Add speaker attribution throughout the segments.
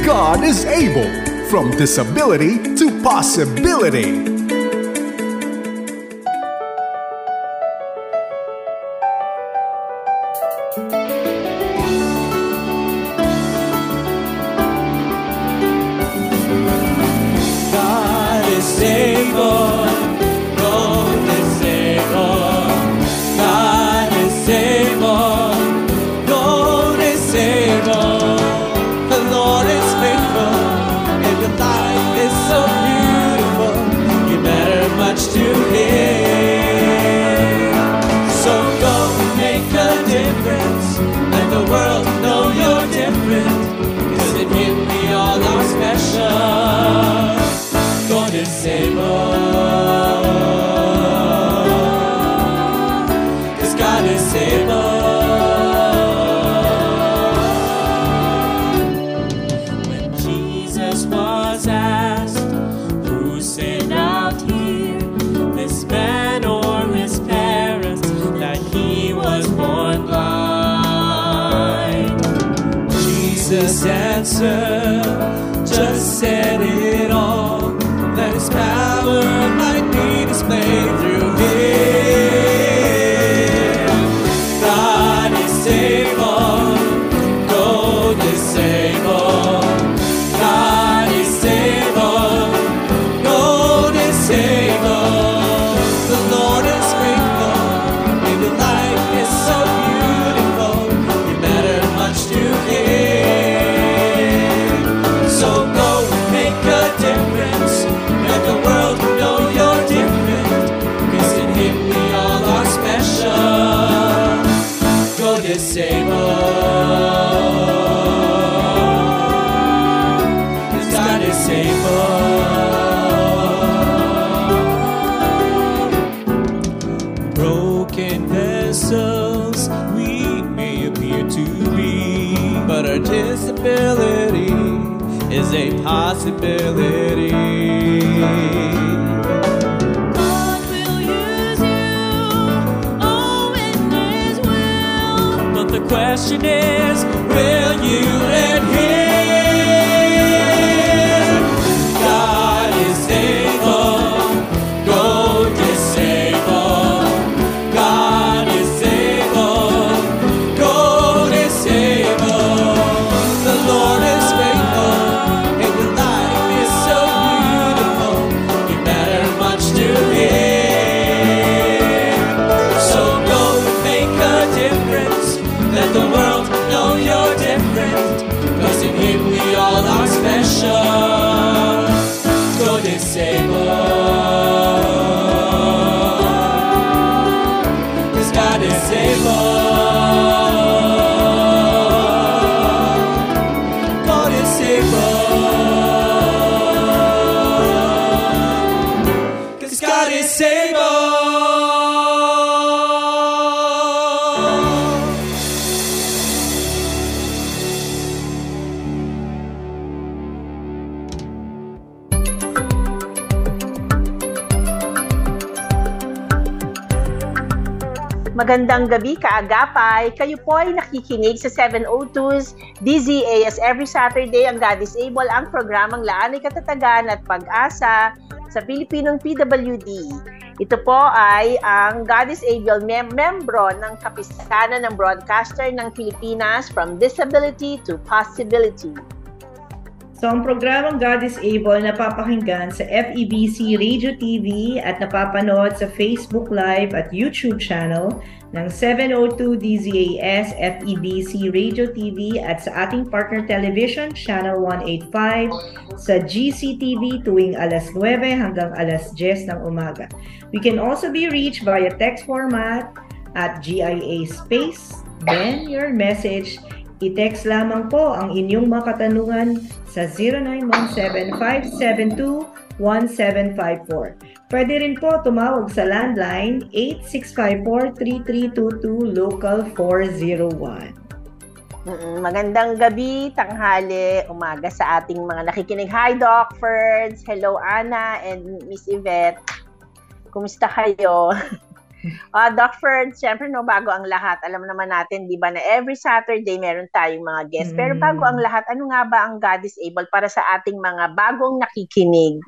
Speaker 1: God is able. From disability to possibility.
Speaker 2: God is able. God is able. God is able. God is able. The Lord is faithful. And your life is so beautiful. You matter much to Him. So go make a difference. Let the world know you're different. 'Cause in Him we all are special. God is able. 'Cause God is able. When Jesus was asked, who sinned out here, this man or his parents, that he was born blind? Jesus answered, just said it all, that His power might be displayed through Him. God is able. God is able. God is able. God is able. The Lord is faithful. And your life is so beautiful. You matter much to Him. So go make a difference. Let the world know you're different. 'Cause in Him we all are special. God is able. 'Cause God is able. Broken vessels we may appear to be, but our disability is a possibility. God will use you, oh, in His will. But the question is, will you let Him? God is able. God is able. God is able. God is able. The Lord is faithful. And your life is so beautiful. You matter much to Him. So go make a difference. Let the world know you're different. 'Cause in Him we all are special. God is able. 'Cause God is able. God is able. 'Cause God is able.
Speaker 3: Magandang gabi, kaagapay. Kayo po ay nakikinig sa 702's DZAS every Saturday. Ang God is Able, ang programang Laan ay Katatagan at Pag-asa sa Pilipinong PWD. Ito po ay ang God is Able membro ng kapisanan ng broadcaster ng Pilipinas from disability to possibility.
Speaker 4: So, ang programang God is Able napapakinggan sa FEBC Radio TV at napapanood sa Facebook Live at YouTube channel ng 702 DZAS FEBC Radio TV at sa ating partner television, Channel 185, sa GCTV tuwing alas 9 hanggang alas 10 ng umaga. We can also be reached via text format at GIA space, then your message. I-text lamang po ang inyong mga katanungan sa 0917-572-1754. Pwede rin po tumawag sa landline 8654-3322 local 401.
Speaker 3: Magandang gabi, tanghali, umaga sa ating mga nakikinig. Hi, Doc Ferds. Hello, Anna and Miss Yvette. Kumusta kayo? Doc Ferd, siyempre no, bago ang lahat, alam naman natin, di ba, na every Saturday meron tayong mga guests. Pero bago ang lahat, ano nga ba ang God is Able para sa ating mga bagong nakikinig?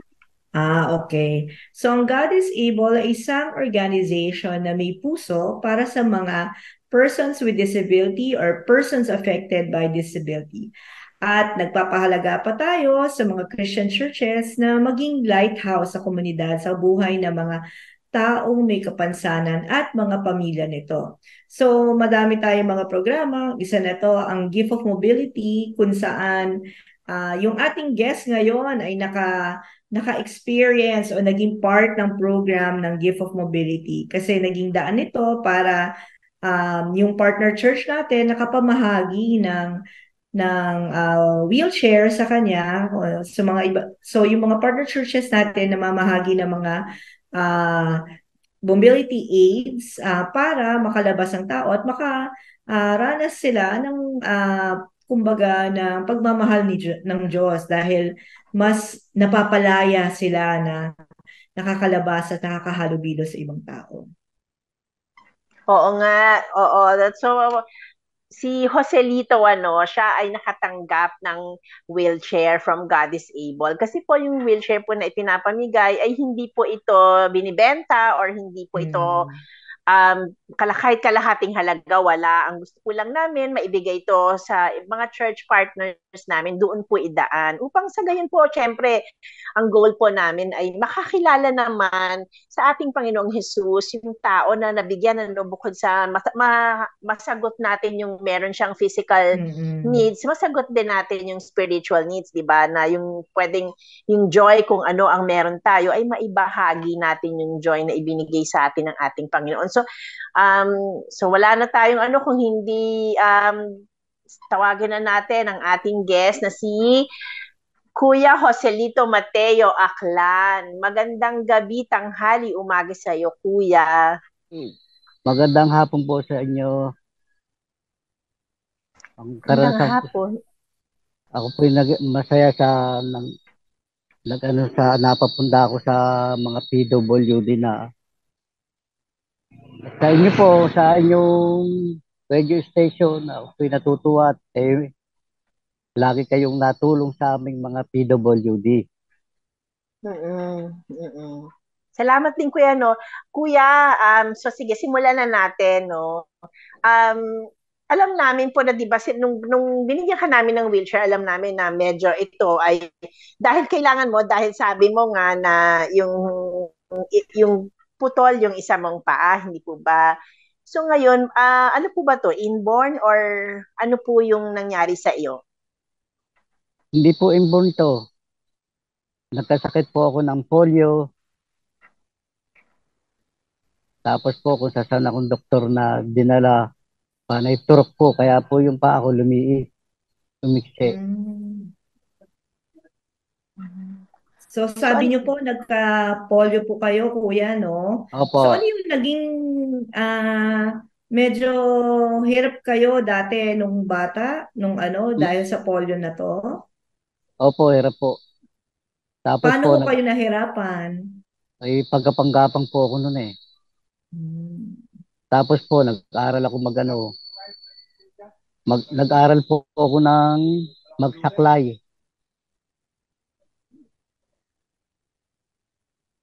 Speaker 4: Okay. So, ang God is Able ay isang organization na may puso para sa mga persons with disability or persons affected by disability. At nagpapahalaga pa tayo sa mga Christian churches na maging lighthouse sa komunidad sa buhay ng mga taong may kapansanan at mga pamilya nito. So, madami tayong mga programa. Isa na to ang Gift of Mobility kung saan yung ating guest ngayon ay naka-experience o naging part ng program ng Gift of Mobility kasi naging daan nito para yung partner church natin nakapamahagi ng wheelchair sa kanya sa mga iba. So yung mga partner churches natin namamahagi ng mga mobility aids para makalabas ang tao at makaranas sila ng kumbaga ng pagmamahal ng Diyos dahil mas napapalaya sila na nakakalabas at nakakahalubilo sa ibang tao.
Speaker 3: Oo nga, oo. So, si Joselito, siya ay nakatanggap ng wheelchair from God is Able. Kasi po yung wheelchair po na ipinapamigay ay hindi po ito binibenta or hindi po ito kahit kalahating halaga, wala. Ang gusto po lang namin, maibigay ito sa mga church partners namin, doon po idaan. Upang sa gayon po, syempre, ang goal po namin ay makakilala naman sa ating Panginoong Jesus, yung tao na nabigyan bukod sa masagot natin yung meron siyang physical needs, masagot din natin yung spiritual needs, di ba? Na yung pwedeng, yung joy kung ano ang meron tayo, ay maibahagi natin yung joy na ibinigay sa atin ng ating Panginoon. So wala na tayong kung hindi tawagin na natin ang ating guest na si Kuya Joselito Mateo Aklan. Magandang gabi, tanghali, umaga sa iyo, Kuya.
Speaker 5: Magandang hapon po sa inyo.
Speaker 3: Magandang hapon.
Speaker 5: Ako po masaya sa napapunta ako sa mga PWD na sa inyo po, sa inyong radio station. Ako po natutuwa at lagi kayong natulong sa aming mga PWD.
Speaker 3: Salamat din, Kuya, Kuya, so sige, simulan na natin, alam namin po na, di ba, nung binigyan ka namin ng wheelchair, alam namin na medyo ito ay, dahil kailangan mo, dahil sabi mo nga na yung putol yung isa mong paa, hindi po ba? So ngayon, ano po ba to? Inborn or ano po yung nangyari sa iyo?
Speaker 5: Hindi po inborn to. Nagkasakit po ako ng polio. Tapos po kung saan akong doktor na dinala, panay turok po, kaya po yung paa ko lumikse.
Speaker 4: So sabi niyo po nagka-polio po kayo, Kuya, no?
Speaker 5: Opo.
Speaker 4: So ano yung naging medyo hirap kayo dati nung bata, dahil sa polio na to?
Speaker 5: Opo, hirap po. Tapos
Speaker 4: paano po kayo nahirapan?
Speaker 5: Ay pagkapanggapang po ako noon eh. Tapos po nag-aaral ako nag-aaral po ako ng magsaklay.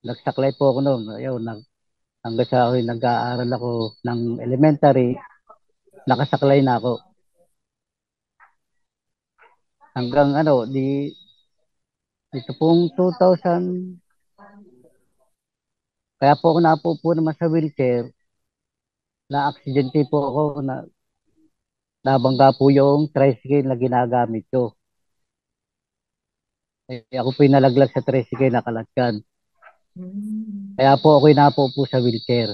Speaker 5: Nagsaklay po ako noon. Ayun, hanggang sa nag-aaral ako ng elementary, nakasaklay na ako. Hanggang ito pong 2000, kaya po ako napupo naman sa wheelchair, na-aksidente po ako, nabangga po yung tricycle na ginagamit ko. Ako po nalaglag sa tricycle na kalagkan. Kaya po ako napupo sa wheelchair.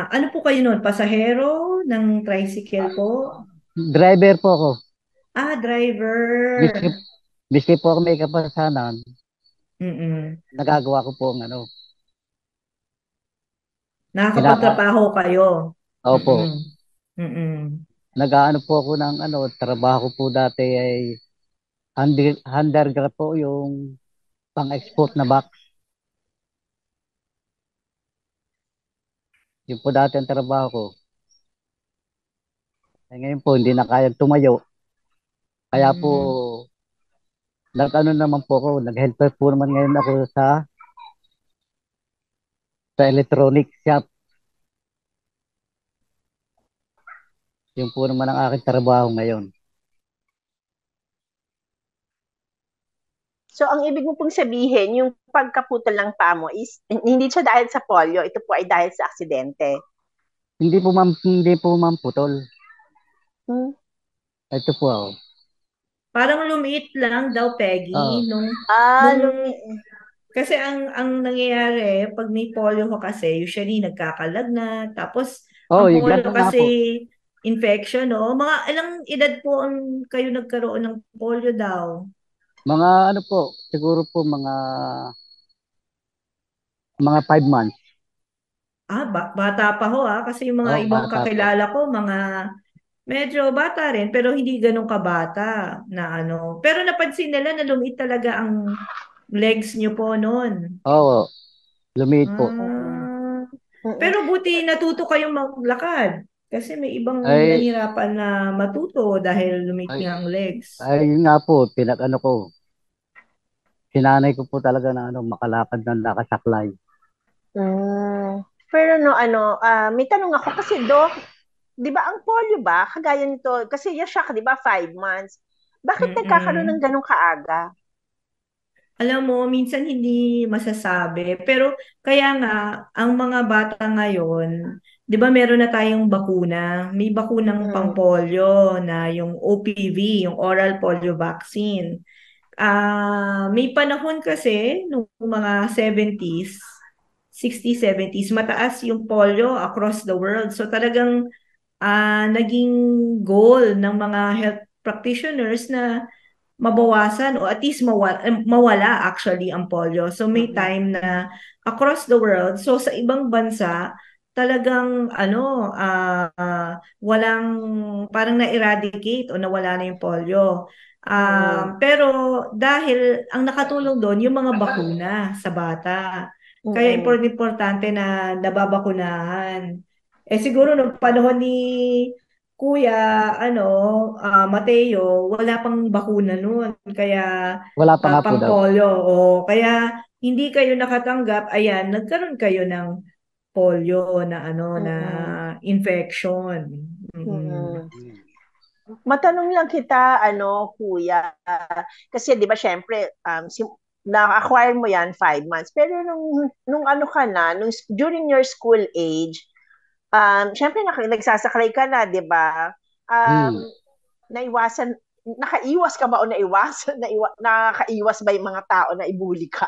Speaker 4: Ano po kayo noon? Pasahero ng tricycle po?
Speaker 5: Driver po ako.
Speaker 4: Driver.
Speaker 5: Biski po ako may kapasanan. Nagagawa ko po
Speaker 4: nakakapagtrabaho kayo.
Speaker 5: Opo. Nag-aano po ako ng trabaho po dati ay handler po yung pang-export na box. Yung po dati ang trabaho ko. Ngayon po, hindi na kayang tumayo. Kaya po,
Speaker 4: Mm.
Speaker 5: nag-ano naman po ako, nag-helper po naman ngayon ako sa electronic shop. Yung po naman ang aking trabaho ngayon.
Speaker 3: So, ang ibig mo pong sabihin, yung pagkaputol ng paa mo is, hindi siya dahil sa polio, ito po ay dahil sa aksidente.
Speaker 5: Hindi po ma'am putol.
Speaker 3: Hmm?
Speaker 5: Ito po ako.
Speaker 4: Parang lumiit lang daw,
Speaker 5: Ah,
Speaker 4: Peggy,
Speaker 3: Ah,
Speaker 4: nung
Speaker 3: lumi...
Speaker 4: kasi ang nangyayari pag may polio ka kasi usually nagkakalagnat tapos ang
Speaker 5: yung
Speaker 4: polio
Speaker 5: gano'n nga
Speaker 4: kasi
Speaker 5: po.
Speaker 4: infection, no? Mga ilang edad po ang kayo nagkaroon ng polio daw?
Speaker 5: Mga ano po, siguro po mga 5 months.
Speaker 4: Bata pa ho kasi yung mga ibang
Speaker 5: Bata po.
Speaker 4: kakilala ko mga medyo bata rin pero hindi ganun kabata na ano. Pero napansin nila na lumiit talaga ang legs niyo po noon.
Speaker 5: Oo, lumiit po.
Speaker 3: Mm-mm.
Speaker 4: Ah,
Speaker 3: Mm-mm.
Speaker 4: pero buti natuto kayong maglakad. Kasi may ibang
Speaker 5: Ay,
Speaker 4: nahirapan na matuto dahil lumit
Speaker 5: ay,
Speaker 4: nga ang legs.
Speaker 5: ay, yun nga po, pinag-ano ko, sinanay ko po talaga na makalakad ng nakasaklay.
Speaker 3: Mm. Pero may tanong ako kasi, Doc, di ba ang polio ba, kagaya nito, kasi yung shock, di ba, 5 months. Bakit nagkakaroon ng
Speaker 4: Mm-mm.
Speaker 3: ganong kaaga?
Speaker 4: Alam mo, minsan hindi masasabi. Pero kaya nga, ang mga bata ngayon, di ba meron na tayong bakuna? May bakunang
Speaker 3: Mm.
Speaker 4: pang-polio na yung OPV, yung oral polio vaccine. May panahon kasi, nung mga 70s, 60s, 70s, mataas yung polio across the world. So talagang naging goal ng mga health practitioners na mabawasan o at least mawala actually ang polio. So may
Speaker 3: Mm-mm.
Speaker 4: time na across the world, so sa ibang bansa, talagang walang parang na-eradicate o nawala na yung polio.
Speaker 3: Mm-mm.
Speaker 4: Pero dahil ang nakatulong doon yung mga bakuna sa bata. Kaya
Speaker 3: Mm-mm.
Speaker 4: importante na nababakunahan. Siguro nung panahon ni Kuya, ano, Mateo, wala pang bakuna noon. Kaya,
Speaker 5: Wala pa nga po
Speaker 4: pang
Speaker 5: daw.
Speaker 4: polio. Kaya, hindi kayo nakatanggap. Ayan, nagkaroon kayo ng polio na na
Speaker 3: Mm-mm.
Speaker 4: infection. Mm-mm.
Speaker 3: Mm-mm. Matanong lang kita, kuya, kasi 'di ba syempre na-acquire mo 'yan 5 months. Pero nung ano ka na, during your school age, syempre nagsasakay ka na, 'di ba?
Speaker 5: Hmm.
Speaker 3: Um, naiwasan nakaiwas ka ba o naiwasan nakaiwas ba yung mga tao na ibuli ka?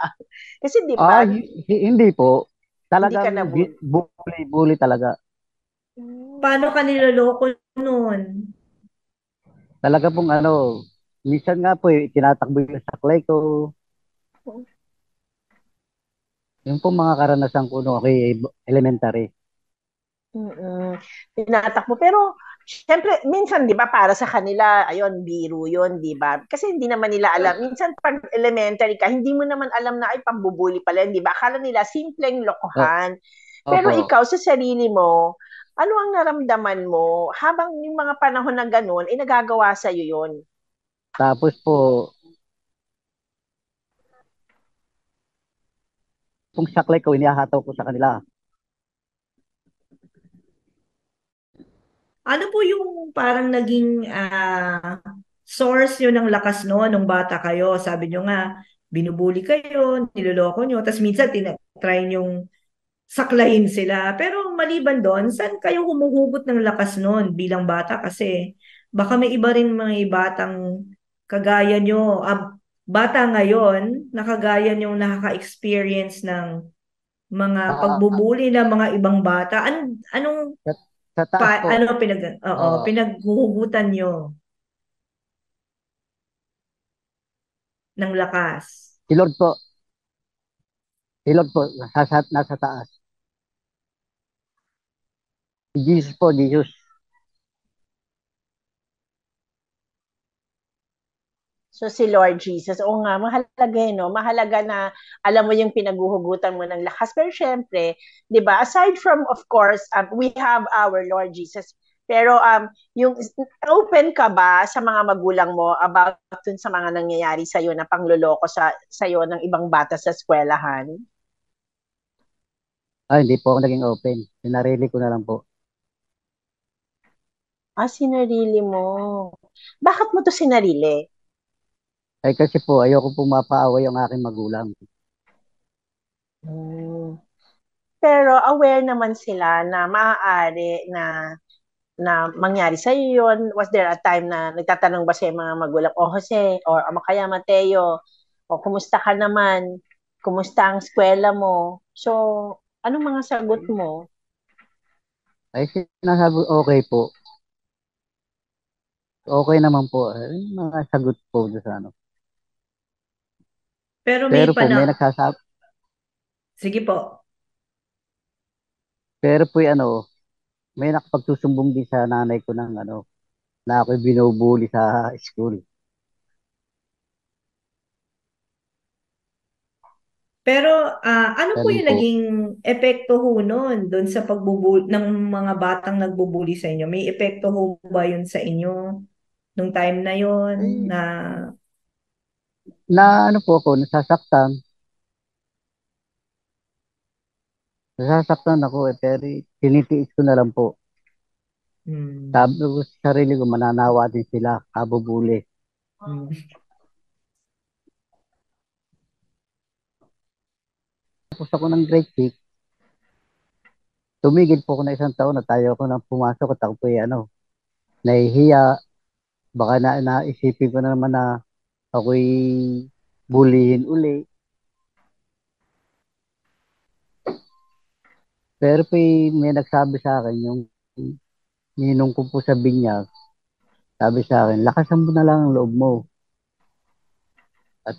Speaker 3: Kasi 'di ba,
Speaker 5: Hindi po.
Speaker 3: hindi ka
Speaker 5: Talagang
Speaker 3: nabully.
Speaker 5: bully talaga.
Speaker 4: Paano ka niloloko noon?
Speaker 5: Talaga pong minsan nga po, tinatakbo yung saklay ko. Yung pong mga karanasan ko no, kay elementary.
Speaker 3: Mm. Tinatakbo. Pero, syempre, minsan, di ba, para sa kanila, ayun, biro yun, di ba? Kasi hindi naman nila alam. Minsan, pag elementary ka, hindi mo naman alam na ay pambubuli pala, di ba? Akala nila, simpleng
Speaker 5: O-
Speaker 3: lokohan. Pero
Speaker 5: Opo.
Speaker 3: ikaw, sa sarili mo, ano ang naramdaman mo habang yung mga panahon na ganun, ay nagagawa sa'yo yun?
Speaker 5: Tapos po, kung saklay ko, inihataw ko sa kanila.
Speaker 4: Ano po yung parang naging source nyo ng lakas no nung bata kayo? Sabi nyo nga, binubuli kayo, niloloko nyo, tapos minsan tinatry nyong saklayin sila. Pero maliban doon, saan kayo humuhugot ng lakas noon bilang bata? Kasi baka may iba rin mga batang kagaya nyo, bata ngayon, na kagaya nyo nakaka-experience ng mga
Speaker 5: Ah,
Speaker 4: pagbubuli ng mga ibang bata. Anong
Speaker 5: sa, sa taas po. Ah,
Speaker 4: pinaghuhugutan nyo ng lakas?
Speaker 5: si Lord po. Si Lord po, nasa taas. Si Jesus po, Jesus.
Speaker 3: So si Lord Jesus, oo nga, mahalaga no? Mahalaga na alam mo yung pinaguhugutan mo ng lakas. Pero syempre, di ba, aside from, of course, we have our Lord Jesus. Pero yung open ka ba sa mga magulang mo about dun sa mga nangyayari sa iyo na pangloloko sa iyo ng ibang bata sa eskwelahan?
Speaker 5: Hindi po ako naging open. Sinarili ko na lang po.
Speaker 3: Sinarili mo. Bakit mo to sinarili?
Speaker 5: Ay kasi po, ayoko pong mapaaway ang aking magulang.
Speaker 3: Pero aware naman sila na maaari na mangyari sa iyo yun. Was there a time na nagtatanong ba sa mga magulang, Jose, or kaya Mateo, kumusta ka naman? Kumusta ang eskwela mo? So, anong mga sagot mo?
Speaker 5: Ay sinasabi, okay po. Okay naman po. Mga sagot po sa ano.
Speaker 4: Pero
Speaker 5: Pero po, may nagsasabi.
Speaker 4: Sige po.
Speaker 5: Pero po, may nakapagsusumbong din sa nanay ko ng na ako'y binubuli sa school.
Speaker 4: Pero ano po
Speaker 5: Ganun
Speaker 4: yung
Speaker 5: po.
Speaker 4: naging epekto ho nun doon sa pagbubuli ng mga batang nagbubuli sa inyo? May epekto ho ba yun sa inyo nung time na yun na
Speaker 5: Na ano po ako, nasasaktan ako pero tinitiis ko na lang po. Sabi ko sa sarili ko, mananawa din sila, kabubuli. Tapos ako ng grade 6, tumigil po ako na isang taon na tayo ako nang pumasok at ako po nahihiya. Baka naisipin ko na naman na ako'y bulihin uli. Pero po may nagsabi sa akin, yung ninong ko po sa binyag, sabi sa akin, lakasan mo na lang ang loob mo. At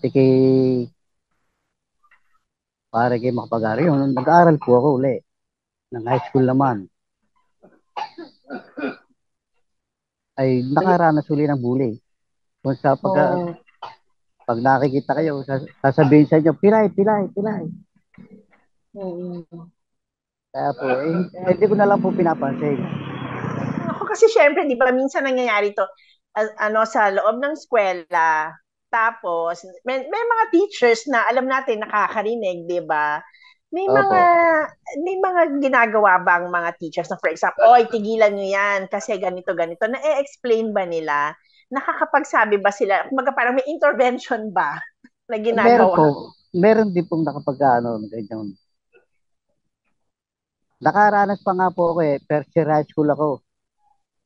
Speaker 5: para kayo makapag-aral. Yung nag-aaral po ako uli. Ng high school naman. Ay nakaranas uli ng bully. Kung sa pag nakikita kayo, sasabihin sa inyo, pilay. Kaya po, hindi ko na lang po pinapansin.
Speaker 3: Ako kasi syempre, di ba, minsan nangyayari to, sa loob ng eskwela, tapos, may mga teachers na alam natin nakakarinig, di ba? May mga
Speaker 5: Opo.
Speaker 3: may mga ginagawa bang mga teachers na for example, oy, tigilan niyo yan kasi ganito ganito. Na-explain ba nila? Nakakapagsabi ba sila? Kumaga parang may intervention ba na ginagawa?
Speaker 5: Meron din pong ganyan. Nakaranas pa nga po ako first year high school ako.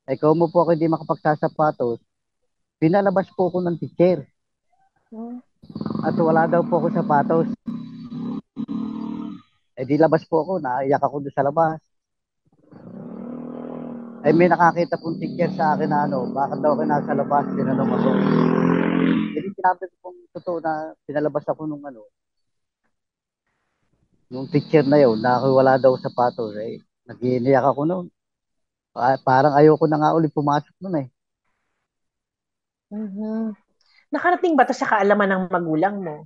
Speaker 5: Ay kung mo po ako hindi makapagsasapatos, pinalabas po ako ng teacher. At wala daw po ako sapatos. Di labas po ako, naiyak ako doon sa labas. May nakakita pong teacher sa akin na bakit daw ako nasa labas, tinanong ako. Sinabi ko pong totoo na pinalabas ako nung teacher na yun, na ako wala daw sapatos. Nag-iiyak ako noon. Parang ayoko na nga ulit pumasok noon .
Speaker 3: Nakarating ba to sa kaalaman ng magulang mo?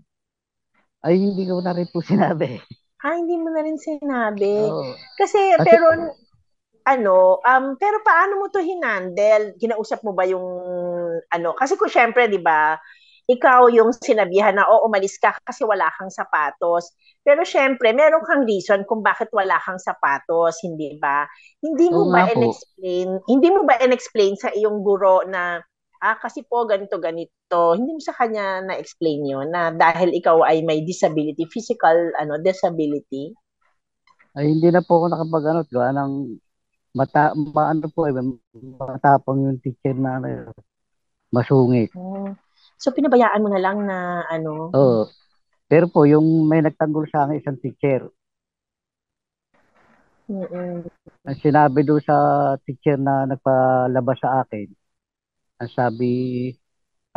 Speaker 5: Ay, hindi ko na rin po sinabi.
Speaker 3: Hindi mo na rin sinabi.
Speaker 5: Oo.
Speaker 3: Kasi, pero paano mo to hinandle? Kinausap mo ba yung, kasi kung syempre, di ba, ikaw yung sinabihan na, umalis ka kasi wala kang sapatos. Pero syempre, meron kang reason kung bakit wala kang sapatos, hindi ba? Hindi mo ba in-explain sa iyong guro na, kasi po ganito, ganito. Hindi mo sa kanya na-explain yun na dahil ikaw ay may disability, physical, disability?
Speaker 5: Ay, hindi na po ako gawa ng matapang yung teacher na masungit.
Speaker 3: So, pinabayaan mo na lang na
Speaker 5: Oo. Pero po, yung may nagtanggol sa akin isang teacher. Ang sinabi doon sa teacher na nagpalabas sa akin, ang sabi,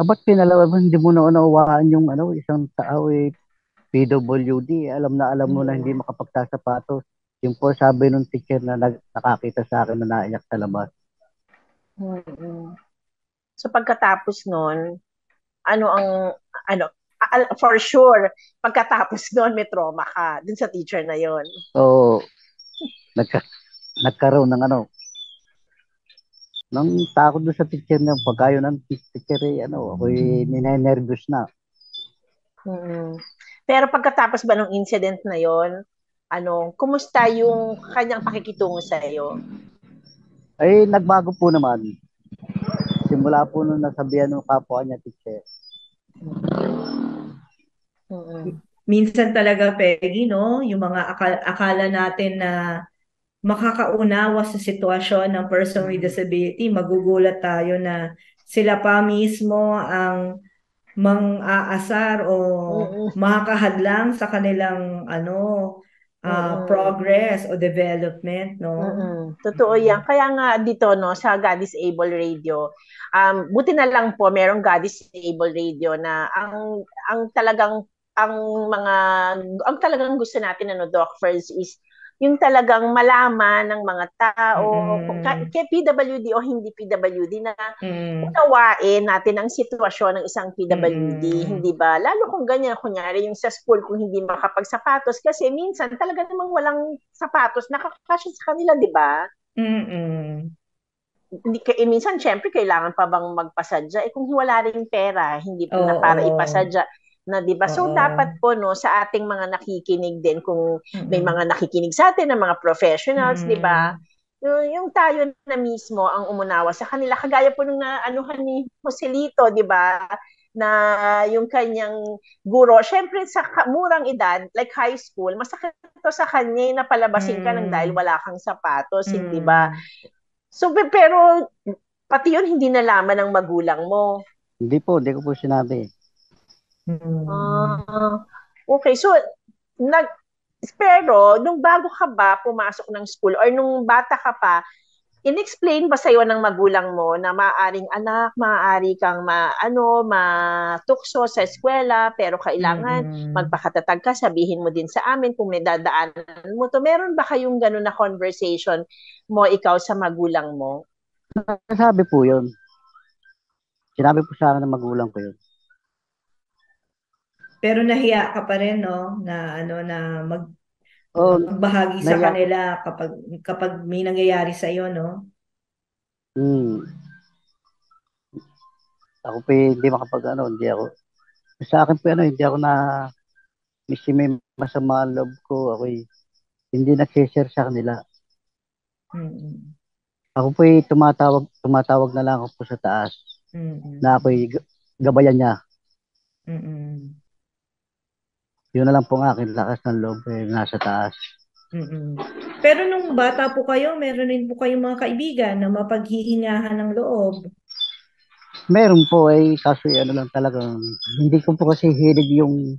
Speaker 5: ba't pinalabas, hindi mo na unawaan yung isang tao PWD, alam mo na hindi makapagsasapatos. Yung po sabi nung teacher na nakakita sa akin na naiyak sa labas.
Speaker 3: So pagkatapos nun, ano ang, ano, for sure, pagkatapos noon may trauma ka dun sa teacher na yon.
Speaker 5: So, nagka, nagkaroon ng nang takot doon sa teacher na pagkayo ng teacher ako'y ninenervous na.
Speaker 3: Mm. Pero pagkatapos ba ng incident na yon, kumusta yung kanyang pakikitungo sa iyo?
Speaker 5: Ay, nagbago po naman. Simula po nung nasabihan ng kapwa niya teacher.
Speaker 3: Mm.
Speaker 4: Minsan talaga, Peggy, no? Yung mga akala natin na makakaunawa sa sitwasyon ng person with disability, magugulat tayo na sila pa mismo ang mang-aasar o
Speaker 3: Mm.
Speaker 4: makakahadlang sa kanilang
Speaker 3: Mm.
Speaker 4: progress o development, no?
Speaker 3: Totoo yan. Kaya nga dito, no, sa God is Able Radio, buti na lang po merong God is Able Radio na ang mga ang talagang gusto natin, Doc First, is yung talagang malaman ng mga tao,
Speaker 4: Mm-mm.
Speaker 3: kay PWD o hindi PWD, na
Speaker 4: Mm-mm.
Speaker 3: unawain natin ang sitwasyon ng isang PWD,
Speaker 4: Mm-mm.
Speaker 3: hindi ba? Lalo kung ganyan, kunyari yung sa school, kung hindi makapagsapatos, kasi minsan talaga namang walang sapatos nakakasya sa kanila, di ba?
Speaker 4: Mm-mm.
Speaker 3: Minsan, syempre, kailangan pa bang magpasadya? Kung wala rin pera, hindi na para
Speaker 4: Oo.
Speaker 3: ipasadya na, di ba? So, dapat
Speaker 4: Oo.
Speaker 3: po, no, sa ating mga nakikinig din, kung may
Speaker 4: Mm-mm.
Speaker 3: mga nakikinig sa atin, ng mga professionals, di ba?
Speaker 4: Mm-mm.
Speaker 3: Yung tayo na mismo ang umunawa sa kanila, kagaya po nung naanuhan ni Joselito, di ba? Na yung kanyang guro, syempre sa murang edad, like high school, masakit to sa kanya na palabasin ka ng dahil
Speaker 4: Mm-mm.
Speaker 3: wala kang sapatos, hindi ba?
Speaker 4: Mm-mm.
Speaker 3: So, pero pati yun hindi nalaman ng magulang mo.
Speaker 5: Hindi ko po sinabi.
Speaker 4: Mm-mm.
Speaker 3: Ah, okay. So, nag, pero nung bago ka ba pumasok ng school or nung bata ka pa, in-explain ba sa'yo ng magulang mo na maaaring anak, maaari kang matukso sa eskwela, pero kailangan
Speaker 4: Mm-mm.
Speaker 3: magpakatatag ka, sabihin mo din sa amin kung may dadaanan mo to. Meron ba kayong gano'n na conversation mo, ikaw sa magulang mo?
Speaker 5: Nasabi po yun. Sinabi po sa akin ng magulang ko yun.
Speaker 4: Pero nahiya ka pa rin, no? Na na
Speaker 5: Oh,
Speaker 4: magbahagi sa
Speaker 5: naiyak.
Speaker 4: kanila kapag may nangyayari sa iyo, no?
Speaker 5: Hmm. Ako po hindi makapag hindi ako. Sa akin po hindi ako na may masama ang loob ko. Ako hindi nag-share sa kanila.
Speaker 4: Mm.
Speaker 5: Ako po tumatawag na lang ako po sa taas na
Speaker 4: Mm.
Speaker 5: ako'y gabayan niya.
Speaker 4: Mm.
Speaker 5: Yun na lang po ang akin lakas ng loob nasa taas.
Speaker 4: Mm. Pero nung bata po kayo, meron din po kayong mga kaibigan na mapaghihingahan ng loob.
Speaker 5: Meron po kaso lang talagang hindi ko po kasi hilig yung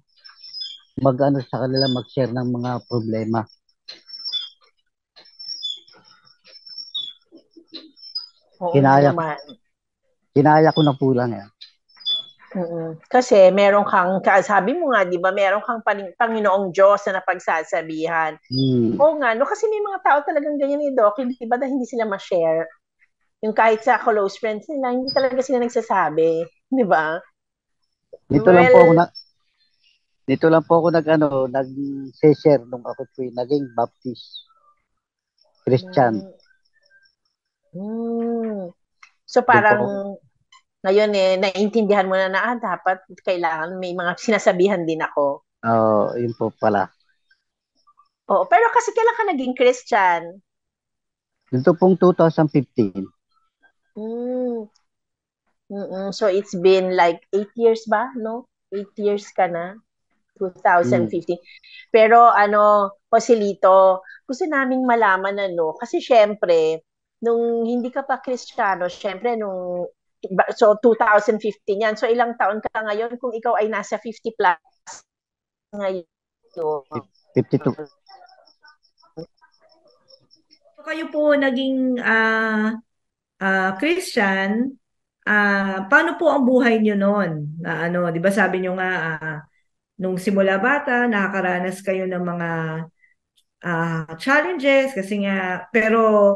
Speaker 5: sa kanila mag-share ng mga problema.
Speaker 3: Oo nga naman.
Speaker 5: Kinaya ko na po lang yan.
Speaker 3: Kasi meron kang, sabi mo nga, di ba, meron kang Panginoong Diyos na napagsasabihan. Oo nga, no? Kasi may mga tao talagang ganyan ni Doc, di ba, dahil hindi sila ma-share. Yung kahit sa close friends nila, hindi talaga sila nagsasabi. Di ba?
Speaker 5: Dito lang po ako nag-share nung ako po naging Baptist Christian.
Speaker 3: So
Speaker 5: Doon po
Speaker 3: parang
Speaker 5: ako.
Speaker 3: ngayon naiintindihan mo na dapat kailangan may mga sinasabihan din ako.
Speaker 5: Yun po pala.
Speaker 3: Oo, pero kasi kailan ka naging Christian?
Speaker 5: Dito pong 2015.
Speaker 3: So it's been like 8 years ba, no? 8 years ka na. 2015. Pero Joselito, gusto naming malaman kasi syempre, nung hindi ka pa Kristiyano, syempre so 2015 yan. So ilang taon ka ngayon kung ikaw ay nasa 50 plus ngayon?
Speaker 5: 52.
Speaker 4: So kayo po naging Christian, paano po ang buhay niyo noon? Na 'di ba sabi niyo nga nung simula bata nakakaranas kayo ng mga challenges kasi nga pero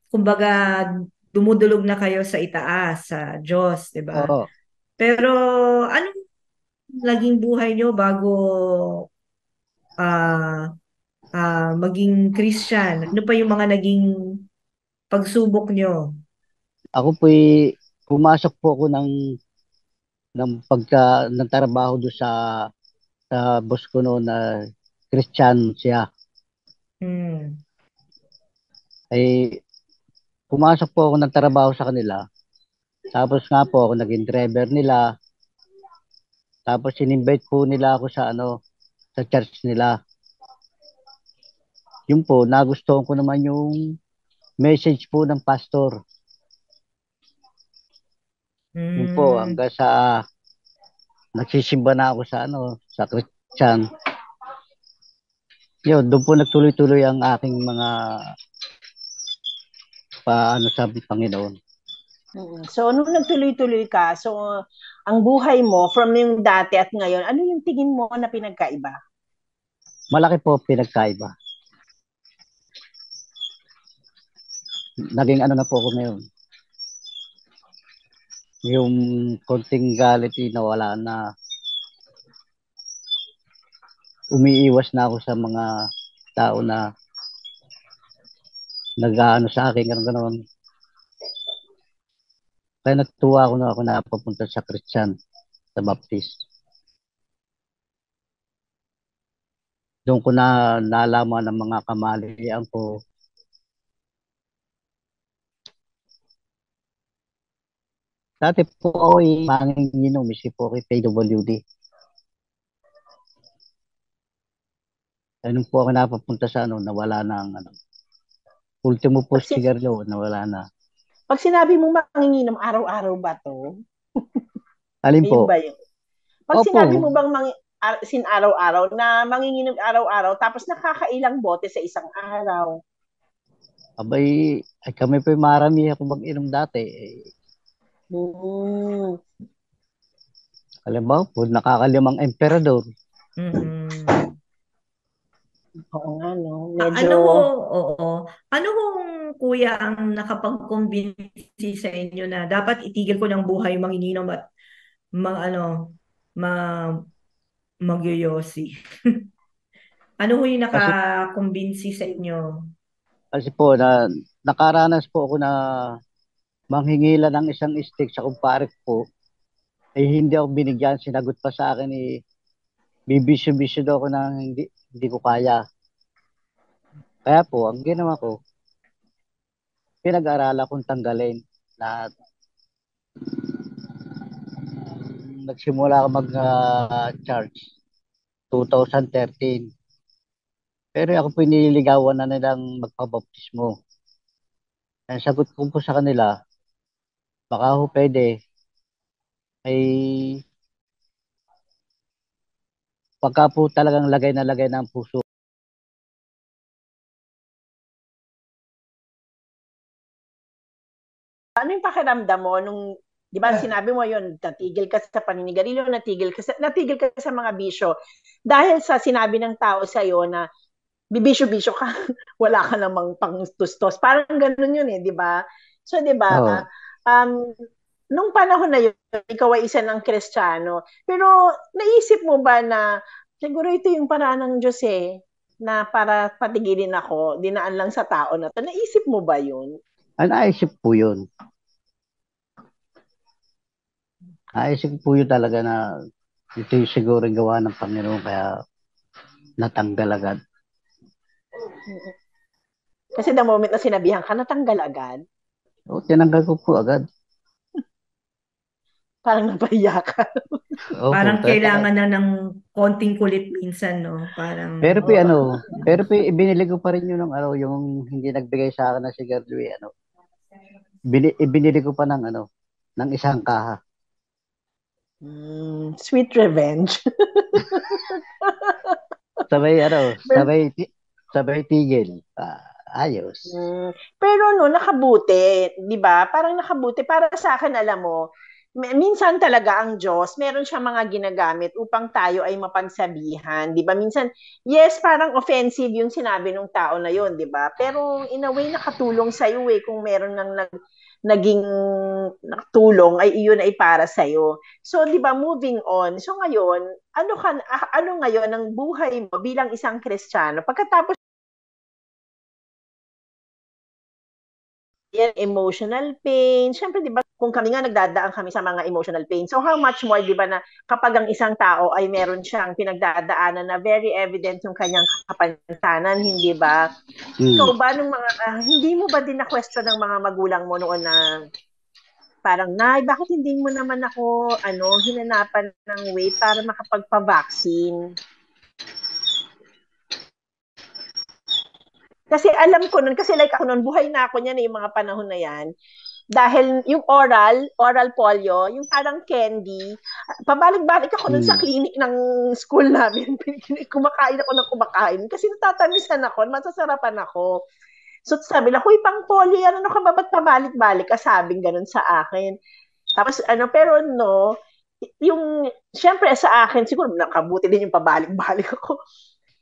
Speaker 4: kumbaga dumudulog na kayo sa itaas sa Diyos, 'di ba?
Speaker 5: Oo.
Speaker 4: Pero anong naging buhay nyo bago ah maging Christian? Ano pa yung mga naging pagsubok nyo?
Speaker 5: Ako po'y pumasok po ako ng trabaho do sa boss ko noon na Christian siya.
Speaker 4: Hmm.
Speaker 5: Ay pumasok po ako ng trabaho sa kanila. Tapos nga po ako naging driver nila. Tapos in-invite po nila ako sa church nila. Yun po, nagustuhan ko naman yung message po ng pastor. Yun po,
Speaker 4: Hmm.
Speaker 5: hanggang sa nagsisimba na ako sa Christian. Yun, doon po nagtuloy-tuloy ang aking mga paano sabi Panginoon.
Speaker 3: So, nung nagtuloy-tuloy ka, so, ang buhay mo from yung dati at ngayon, ano yung tingin mo na pinagkaiba?
Speaker 5: Malaki po pinagkaiba. Naging na po ako ngayon. Yung konting galit nawala na. Umiiwas na ako sa mga tao na sa akin, gano'n. Kaya natuwa ako na ako napapunta sa Christian, sa Baptist. Doon ko na nalaman ng mga kamalian ko. Dati po ako manginginom, isip po kay PWD. Nung po ako napapunta sa nawala na ang ultimo po
Speaker 3: Pag,
Speaker 5: sigarilyo, nawala na.
Speaker 3: pag sinabi mo manginginom, araw-araw ba to?
Speaker 5: Alin
Speaker 3: Ayun
Speaker 5: po?
Speaker 3: ba yun? Pag
Speaker 5: Opo,
Speaker 3: sinabi mo bang sin araw-araw na manginginom araw-araw tapos nakakailang bote sa isang araw?
Speaker 5: abay, ay kami po marami ako mag-inom dati.
Speaker 3: Hmm.
Speaker 5: Halimbawa po, nakakalimang emperador.
Speaker 4: Mm-mm.
Speaker 3: Oo nga, no?
Speaker 4: Ano
Speaker 3: Medyo,
Speaker 4: ho, oo. Ano hong kuya ang nakapag-convince sa inyo na dapat itigil ko ng buhay manginginom at ano, ma magyoyosi? Ano ho yung
Speaker 5: Kasi,
Speaker 4: nakakumbinsi sa inyo?
Speaker 5: kasi po, nakaranas po ako na manghingila ng isang stick sa kumpare ko. Eh, hindi ako binigyan. Sinagot pa sa akin bibisyo-bisyo daw ako na hindi ko kaya. Kaya po, ang ginawa ko, pinag-aralan kong tanggalin. Na nagsimula ako mag-charge 2013. Pero ako po nililigawan na nilang magpabaptismo. Ang sagot ko po sa kanila, baka ho pwede, ay pagka po talagang lagay na lagay ng puso.
Speaker 3: ano yung pakiramdam mo nung, di ba sinabi mo yun, natigil ka sa paninigarilyo, natigil ka sa mga bisyo. Dahil sa sinabi ng tao sa'yo na bibisyo-bisyo ka, wala ka namang pangtustos. Parang ganun yun di ba? So, di ba,
Speaker 5: Oh,
Speaker 3: um, nung panahon na yun, ikaw ay isa ng Kristiyano, pero naisip mo ba na siguro ito yung paraan ng Diyos na para patigilin ako, dinaan lang sa tao na to. Naisip mo ba yun?
Speaker 5: naisip po yun. Naisip po yun talaga na ito yung siguro gawa ng Panginoon kaya natanggal agad.
Speaker 3: Kasi the moment na sinabihan ka, natanggal agad.
Speaker 5: O, tinanggal ko po agad.
Speaker 3: Parang napahiya ka.
Speaker 5: Opo,
Speaker 4: Parang kailangan na ng konting kulit minsan, no? Parang,
Speaker 5: pero po ibinili ko pa rin yun yung hindi nagbigay sa akin ng sigarilyo ibinili ko pa ng isang kaha.
Speaker 3: Sweet revenge.
Speaker 5: Sabay
Speaker 3: Pero,
Speaker 5: sabay tigil. Ayos.
Speaker 3: pero nakabuti, 'di ba? Parang nakabuti para sa akin, alam mo, minsan talaga ang Diyos, meron siya mga ginagamit upang tayo ay mapansabihan, 'di ba? Minsan, yes, parang offensive yung sinabi ng tao na 'yon, 'di ba? Pero in a way nakatulong sa iyo kung meron nang naging tulong ay iyon ay para sa iyo. So, 'di ba, moving on. So ngayon, ano ngayon ang buhay mo bilang isang Kristiyano pagkatapos yan, emotional pain. Siyempre, di ba, kung kami nga nagdadaan kami sa mga emotional pain. So, how much more, di ba, na kapag ang isang tao ay meron siyang pinagdadaanan na very evident yung kanyang kapansanan, hindi ba? Ikaw ba, nung mga, hindi mo ba din na-question ng mga magulang mo noon na parang, Nay, bakit hindi mo naman ako, hinanapan ng way para makapagpa-vaccine? Kasi alam ko nun, kasi like ako nun, buhay na ako niyan yung mga panahon na yan. Dahil yung oral polio, yung parang candy, pabalik-balik ako nun sa clinic ng school namin. Kumakain ako ng kumakain. Kasi natatamisan ako, masasarapan ako. So sabi na, huy, pang polio yan, ano ka ba, ba't pabalik-balik ka? Sabing ganun sa akin. Tapos pero no, yung, syempre sa akin, siguro nakabuti din yung pabalik-balik ako.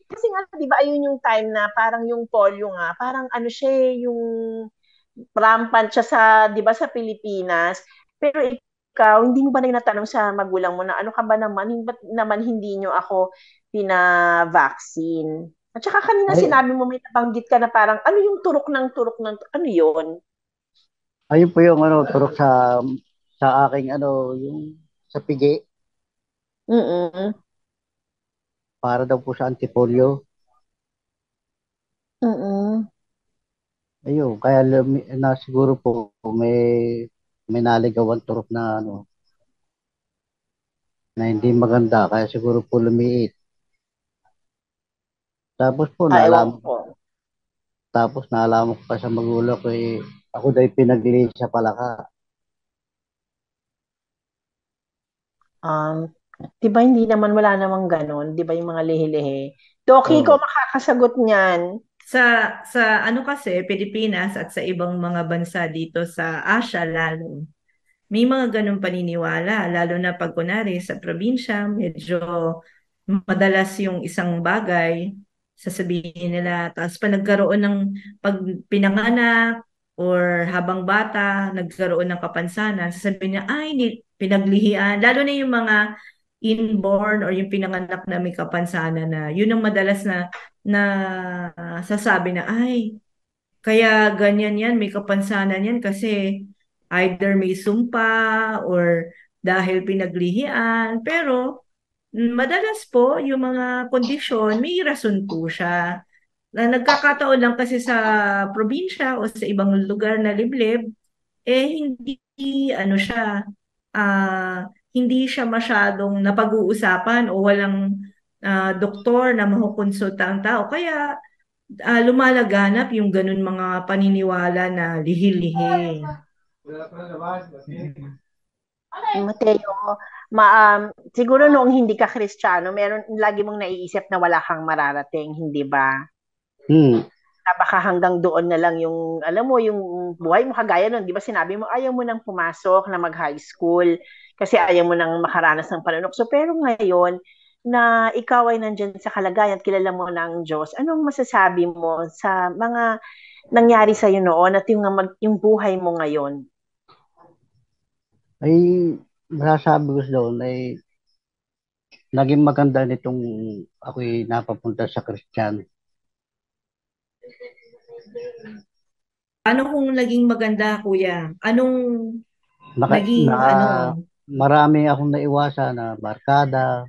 Speaker 3: Kasi nga, di ba, ayun yung time na parang yung polio nga, parang ano siya, yung rampant siya sa, di ba, sa Pilipinas. Pero ikaw, hindi mo ba na natanong sa magulang mo na ano ka ba naman, ba't naman hindi nyo ako pina-vaccine? At saka kanina
Speaker 5: Ay,
Speaker 3: sinabi mo, may nabanggit ka na parang, ano yung turok ng, ano yun?
Speaker 5: ayun po yung turok sa aking yung sa pigi
Speaker 3: Mm-mm.
Speaker 5: para daw po sa antipolio.
Speaker 3: Mm-mm.
Speaker 5: Ayun, kaya na siguro po may naligawan turok na na hindi maganda kaya siguro po lumiit. Tapos po
Speaker 3: Ewan
Speaker 5: naalaman
Speaker 3: ko.
Speaker 5: ko pa sa magulang ko ako daw pinagli sa palaka.
Speaker 3: Di ba hindi naman, wala namang ganon? Di ba yung mga lehe-lehe? Doki, ko
Speaker 5: Oh,
Speaker 3: makakasagot niyan.
Speaker 4: Sa ano kasi, Pilipinas at sa ibang mga bansa dito sa Asia lalo, may mga ganong paniniwala, lalo na pag kunwari sa probinsya, medyo madalas yung isang bagay, sasabihin nila, tapos pag nagkaroon ng pag pinanganak or habang bata, nagkaroon ng kapansanan, sasabihin niya, ay, pinaglihian, lalo na yung mga inborn or yung pinanganak na may kapansanan na, yun ang madalas na sasabi na, ay, kaya ganyan yan, may kapansanan yan kasi either may sumpa or dahil pinaglihian. Pero madalas po yung mga kondisyon, may rason po siya. Na nagkakataon lang kasi sa probinsya o sa ibang lugar na liblib, hindi ano siya, hindi siya masyadong napag-uusapan o walang doktor na makukonsulta ang tao. Kaya lumalaganap yung ganun mga paniniwala na lihi-lihi.
Speaker 3: Mateo, siguro noong hindi ka Kristiyano, meron lagi mong naiisip na wala kang mararating, hindi ba?
Speaker 5: hmm.
Speaker 3: Na baka hanggang doon na lang yung, alam mo, yung buhay mo kagaya nun, di ba sinabi mo, ayaw mo nang pumasok na mag-high school kasi ayaw mo nang makaranas ng panunokso. Pero ngayon, na ikaw ay nandyan sa kalagayan at kilala mo ng Diyos, anong masasabi mo sa mga nangyari sa'yo noon at yung buhay mo ngayon?
Speaker 5: Ay masasabi ko doon ay naging maganda nitong ako'y napapunta sa Christian.
Speaker 4: Ano kung naging maganda, kuya? Anong
Speaker 5: Naka,
Speaker 4: naging
Speaker 5: na,
Speaker 4: ano?
Speaker 5: marami akong naiwasan na barkada.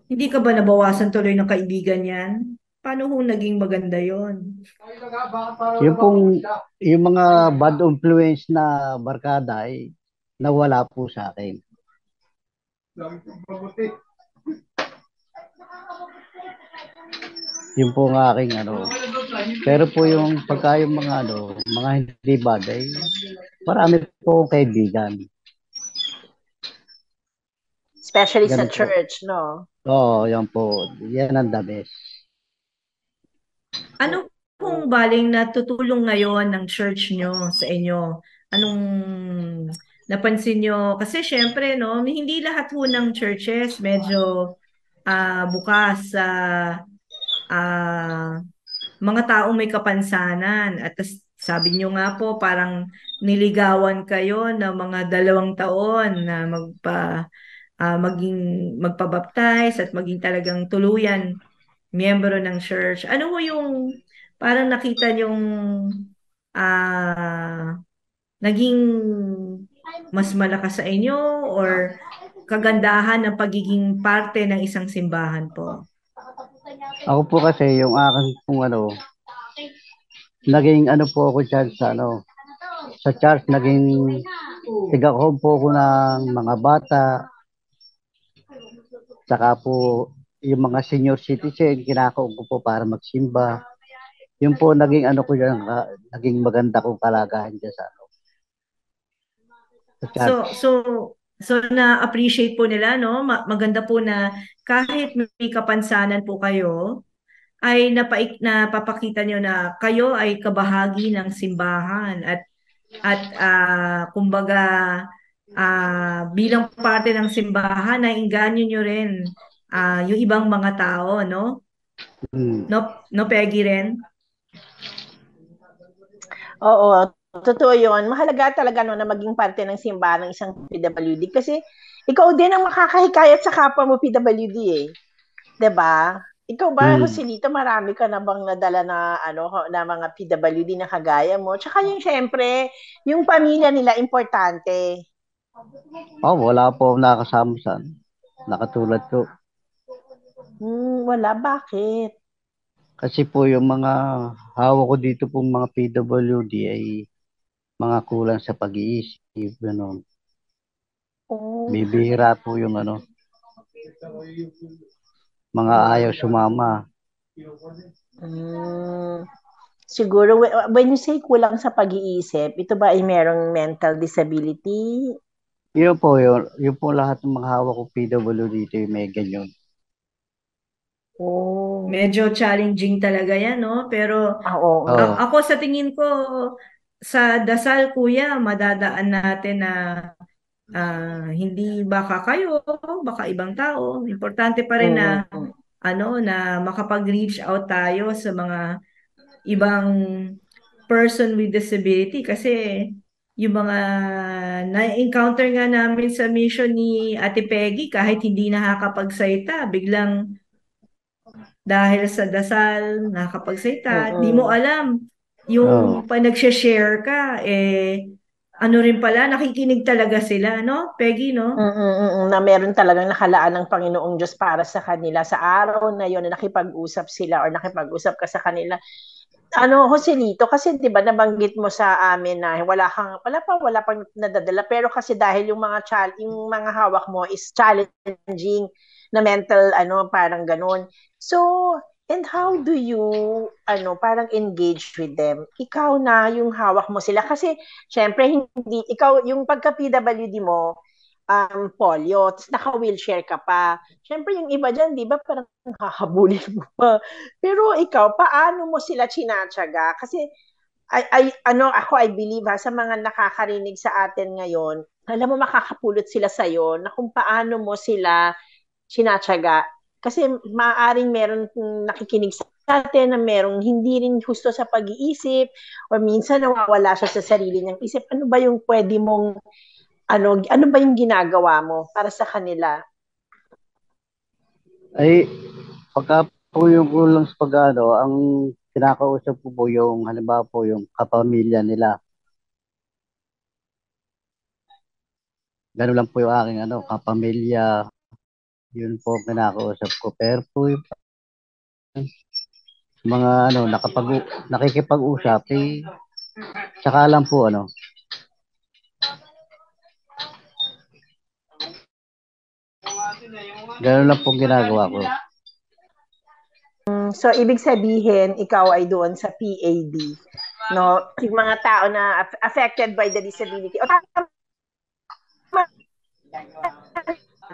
Speaker 4: Hindi ka ba nabawasan tuloy ng kaibigan yan? Paano kung naging maganda yon?
Speaker 5: Yung pong, yung mga bad influence na barkada ay nawala po sa akin. Yun po ang aking Pero po yung pagka yung mga mga hindi bad ay marami po akong kaibigan.
Speaker 3: Especially sa
Speaker 5: Ganun po.
Speaker 3: church, no?
Speaker 5: Oo, yan po. Yan ang the best.
Speaker 4: Ano kung baling natutulong ngayon ng church nyo sa inyo? Anong napansin nyo? Kasi syempre, no, hindi lahat ho ng churches medyo bukas sa mga taong may kapansanan at Sabi niyo nga po parang niligawan kayo ng mga 2 taon na magpabaptize at maging talagang tuluyan miyembro ng church. Ano mo yung parang nakita niyong ah, naging mas malakas sa inyo or kagandahan ng pagiging parte ng isang simbahan po?
Speaker 5: Ako po kasi yung akin kung naging po ako dyan sa church, naging tiga-home po ako ng mga bata, saka po yung mga senior citizen, kinakaon ko po para magsimba. Yun po naging ko dyan, naging maganda kong kalagahan dyan sa
Speaker 4: So,
Speaker 5: church.
Speaker 4: so, so na-appreciate po nila, no? Maganda po na kahit may kapansanan po kayo, ay napapakita nyo na kayo ay kabahagi ng simbahan at kumbaga bilang parte ng simbahan, naiengganyo nyo rin yung ibang mga tao, no?
Speaker 5: Hmm.
Speaker 4: No, Peggy rin?
Speaker 3: Oo, totoo yun. Mahalaga talaga no, na maging parte ng simbahan ng isang PWD kasi ikaw din ang makakahikayat sa kapwa mo PWD eh. 'Di ba? Ikaw ba, Joselito, marami ka na bang nadala na na mga PWD na kagaya mo? Tsaka yung syempre, yung pamilya nila importante.
Speaker 5: Wala po akong nakasama sa nakatulad ko.
Speaker 3: Wala, bakit?
Speaker 5: Kasi po yung mga hawak ko dito pong mga PWD ay mga kulang sa pag-iisip, gano'n.
Speaker 3: Oh.
Speaker 5: Bibihira po yung mga ayaw sumama.
Speaker 3: Siguro, when you say kulang sa pag-iisip, ito ba ay merong mental disability?
Speaker 5: Yun po lahat ng mga hawak ko PWD dito yung may ganyan.
Speaker 3: Oh.
Speaker 4: Medyo challenging talaga yan, no? Pero ako sa tingin ko, sa dasal, kuya, madadaan natin na hindi baka kayo, baka ibang tao. Importante pa rin na na makapag-reach out tayo sa mga ibang person with disability kasi yung mga na-encounter nga namin sa mission ni Ate Peggy, kahit hindi nakakapagsalita, biglang dahil sa dasal, nakakapagsalita, di mo alam yung pag nag-share ka, ano rin pala, nakikinig talaga sila, no? Peggy, no?
Speaker 3: Na meron talagang nakalaan ng Panginoong Diyos para sa kanila sa araw na yon na nakipag-usap sila or nakipag-usap ka sa kanila. Joselito, kasi 'di ba nabanggit mo sa amin na wala pang nadadala pero kasi dahil yung mga hawak mo is challenging na mental parang ganun. So, and how do you parang engage with them? Ikaw na yung hawak mo sila kasi syempre hindi ikaw yung pagka PWD mo polio, tapos naka-wheelchair ka pa. Siyempre, yung iba dyan, di ba, parang hahabulin mo pa. Pero ikaw, paano mo sila chinatsaga? Kasi, I believe sa mga nakakarinig sa atin ngayon, alam mo, makakapulot sila sa'yo na kung paano mo sila chinatsaga. Kasi maaaring meron nakikinig sa atin na merong hindi rin husto sa pag-iisip o minsan nawawala siya sa sarili niyang isip. Ano ba yung pwede mong ano ba yung ginagawa mo para sa kanila?
Speaker 5: Ay, pagka po yung kulang sa ang kinakausap po yung halimbawa po yung kapamilya nila. Ganun lang po yung aking kapamilya. Yun po kinakausap ko. Pero po yung mga nakikipag-usap, saka lang po ganun lang po ginagawa ko.
Speaker 3: So, ibig sabihin, ikaw ay doon sa PAD, no? Yung mga tao na affected by the disability.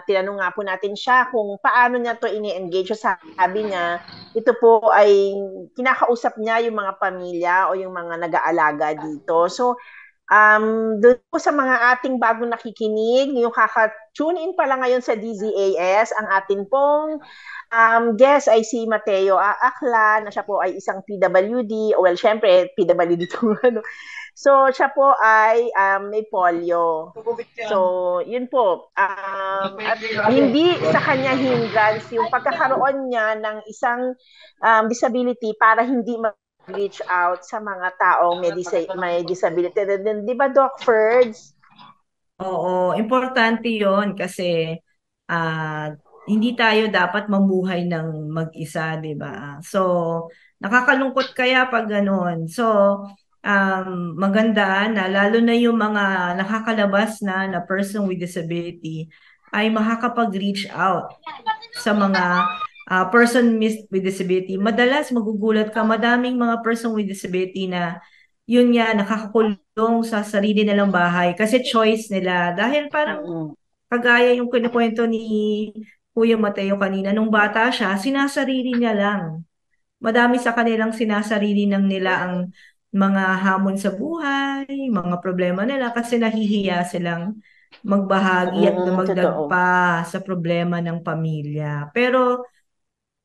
Speaker 3: Tinanong nga po natin siya kung paano niya to ini-engage. So, sabi niya, ito po ay kinakausap niya yung mga pamilya o yung mga nag-aalaga dito. So, Doon po sa mga ating bagong nakikinig, yung kaka-tune in pala ngayon sa DZAS, ang atin pong guest ay si Mateo Akla, na siya po ay isang PWD. Well, syempre, PWD to. Ano. So, siya po ay may polio. So, yun po. At hindi sa kanya hindrance yung pagkakaroon niya ng isang disability para hindi reach out sa mga taong may disability. Di ba, Doc Ferds?
Speaker 4: Oo, importante yon kasi ah, hindi tayo dapat mamuhay ng mag-isa, di ba? So, nakakalungkot kaya pag ganun. So, maganda na lalo na yung mga nakakalabas na person with disability ay makakapag-reach out sa mga person with disability. Madalas magugulat ka, madaming mga person with disability na yun nga, nakakakulong sa sarili nilang bahay kasi choice nila. Dahil parang kagaya yung kinukwento ni Kuya Mateo kanina, nung bata siya, sinasarili niya lang. Madami sa kanilang sinasarili ng nila ang mga hamon sa buhay, mga problema nila kasi nahihiya silang magbahagi at dumagdag
Speaker 3: Totoo.
Speaker 4: pa sa problema ng pamilya. Pero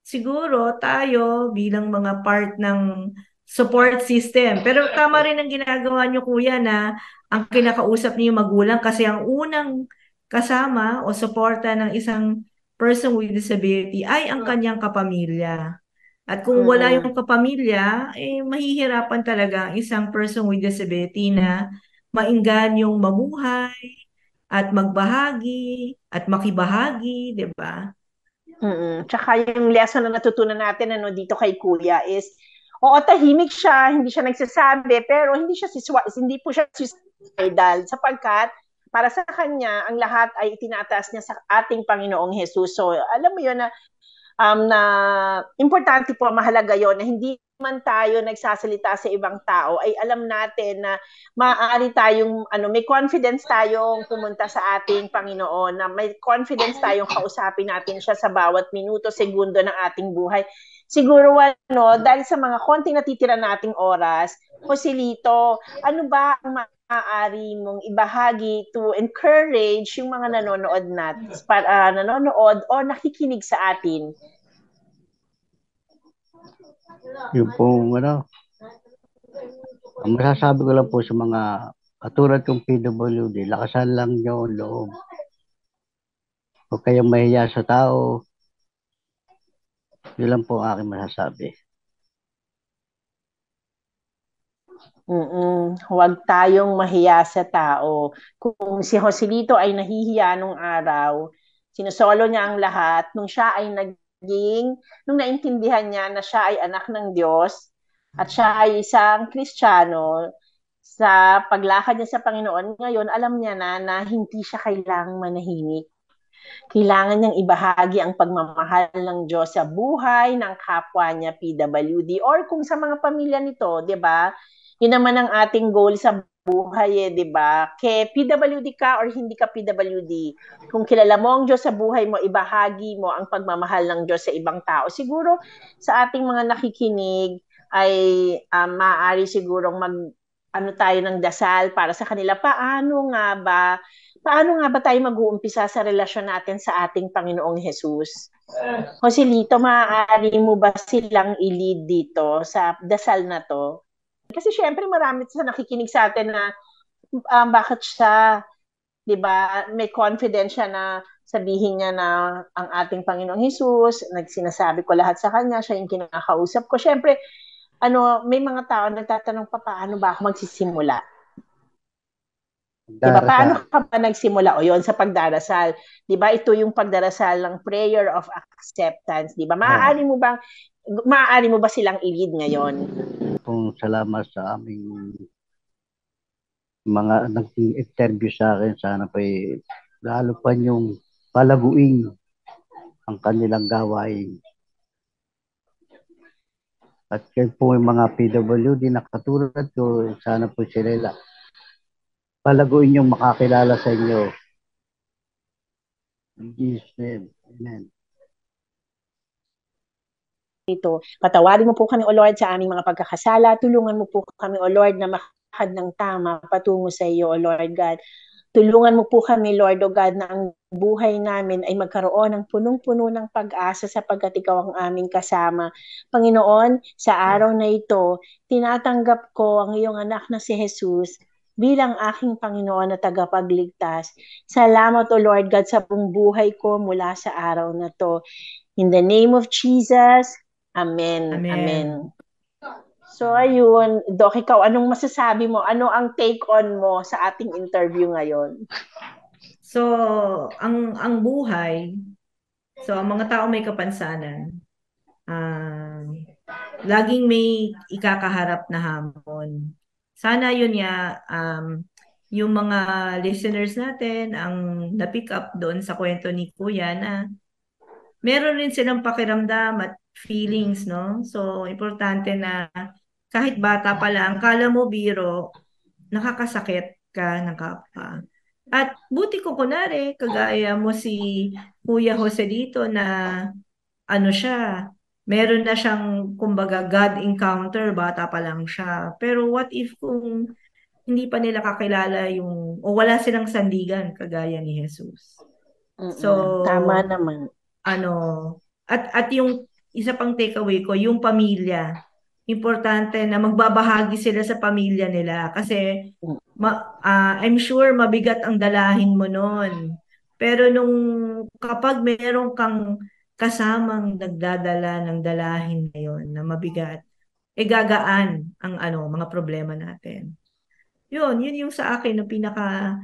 Speaker 4: siguro tayo bilang mga part ng support system. Pero tama rin ang ginagawa niyo, kuya, na ang kinakausap niyo yung magulang kasi ang unang kasama o suporta ng isang person with disability ay ang kanyang kapamilya. At kung wala yung kapamilya, eh mahihirapan talaga ang isang person with disability na mainggan yung mamuhay at magbahagi at makibahagi, di ba?
Speaker 3: Tsaka yung lesson na natutunan natin dito kay Kuya is, oo, tahimik siya, hindi siya nagsasabi, pero hindi po siya suicidal sapagkat para sa kanya, ang lahat ay itinataas niya sa ating Panginoong Jesus. So, alam mo yun na importante po, mahalaga yon na hindi man tayo nagsasalita sa ibang tao, ay alam natin na maaari tayong, may confidence tayong pumunta sa ating Panginoon, na may confidence tayong kausapin natin siya sa bawat minuto, segundo ng ating buhay. Siguro, dahil sa mga konting natitira nating oras, Joselito, ano ba ang maaari mong ibahagi to encourage yung mga nanonood nanonood o nakikinig sa atin?
Speaker 5: Yung pong ang masasabi ko lang po sa mga katulad kong PWD, lakasan lang nyo ang loob. Huwag kayong mahiya sa tao. Yun lang po ang aking masasabi.
Speaker 3: Huwag tayong mahiya sa tao. Kung si Joselito ay nahihiya nung araw, sinusolo niya ang lahat, nung naintindihan niya na siya ay anak ng Diyos, at siya ay isang Kristiyano, sa paglakad niya sa Panginoon ngayon, alam niya na hindi siya kailangang manahimik. Kailangan niyang ibahagi ang pagmamahal ng Diyos sa buhay ng kapwa niya PWD or kung sa mga pamilya nito, 'di ba? Yun naman ang ating goal sa buhay, 'di ba? Kaya PWD ka or hindi ka PWD, kung kilala mo ang Diyos sa buhay mo, ibahagi mo ang pagmamahal ng Diyos sa ibang tao. Siguro sa ating mga nakikinig ay maaari sigurong tayo ng dasal para sa kanila. Paano nga ba tayo mag-uumpisa sa relasyon natin sa ating Panginoong Jesus? Joselito, maaari mo ba silang i-lead dito sa dasal na to? Kasi syempre marami sa nakikinig sa atin na bakit siya, 'di ba, may confidence siya na sabihin niya na ang ating Panginoong Jesus, nagsinasabi ko lahat sa kanya, siya yung kinakausap ko. Syempre, may mga tao nagtatanong pa, paano ba ako magsisimula? Diba? Paano ka ba nagsimula? O yun, sa pagdarasal. Diba? Ito yung pagdarasal ng prayer of acceptance. Diba? Maaari mo ba silang i-lead ngayon?
Speaker 5: Pong salamat sa aming mga nag-interview sa akin. Sana pa lalo pa yung palaguin ang kanilang gawain. At kayo po yung mga PWD na katulad ko, sana po sila palaguin yung makakilala sa inyo. In Jesus' name. Amen.
Speaker 3: Ito, patawarin mo po kami, O Lord, sa aming mga pagkakasala. Tulungan mo po kami, O Lord, na lakad ng tama patungo sa iyo, O Lord God. Tulungan mo po kami, Lord O God, na ang buhay namin ay magkaroon ng punong-puno ng pag-asa sapagkat ikaw ang aming kasama. Panginoon, sa araw na ito, tinatanggap ko ang iyong anak na si Jesus bilang aking Panginoon na tagapagligtas. Salamat, O Lord God, sa buong buhay ko mula sa araw na to. In the name of Jesus, Amen.
Speaker 4: Amen.
Speaker 3: Amen. So ayun, Doc, ikaw, anong masasabi mo? Ano ang take on mo sa ating interview ngayon?
Speaker 4: So, ang buhay, so ang mga tao may kapansanan, laging may ikakaharap na hamon. Sana yun nga, yung mga listeners natin ang na-pick up doon sa kwento ni Kuya na meron rin silang pakiramdam at feelings, no? So, importante na kahit bata pa lang, kala mo biro, nakakasakit ka ng kapwa. At buti ko kunwari, kagaya mo si Kuya Jose dito na ano siya, meron na siyang, kumbaga, God encounter, bata pa lang siya. Pero what if kung hindi pa nila kakilala yung, o wala silang sandigan, kagaya ni Jesus? So,
Speaker 3: tama naman.
Speaker 4: At yung isa pang takeaway ko, yung pamilya. Importante na magbabahagi sila sa pamilya nila kasi I'm sure mabigat ang dalahin mo noon. Pero kapag meron kang kasamang nagdadala ng dalahin na yun na mabigat, gagaan ang mga problema natin. Yun yung sa akin na pinaka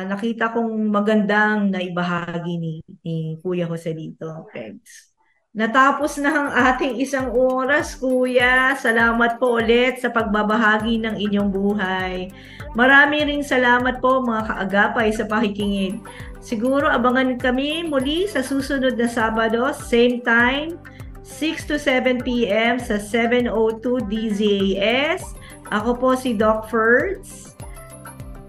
Speaker 4: nakita kong magandang naibahagi ni Kuya Jose dito, Pegs. Natapos na ang ating 1 oras, Kuya. Salamat po ulit sa pagbabahagi ng inyong buhay. Marami ring salamat po mga kaagapay sa pakikinig. Siguro abangan kami muli sa susunod na Sabado, same time, 6 to 7 p.m. sa 702 DZAS. Ako po si Doc Ferds.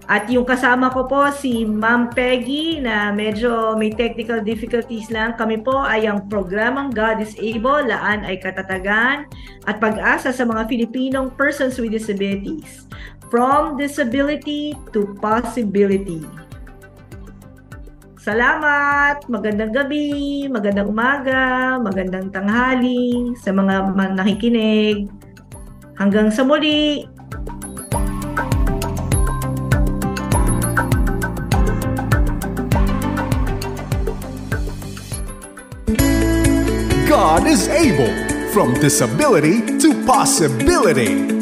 Speaker 4: At yung kasama ko po si Ma'am Peggy na medyo may technical difficulties lang. Kami po ay ang programang God is Able, Laan ay Katatagan at Pag-asa sa mga Filipinong persons with disabilities. From disability to possibility. Salamat! Magandang gabi, magandang umaga, magandang tanghali sa mga nakikinig. Hanggang sa muli!
Speaker 1: God is able, from disability to possibility.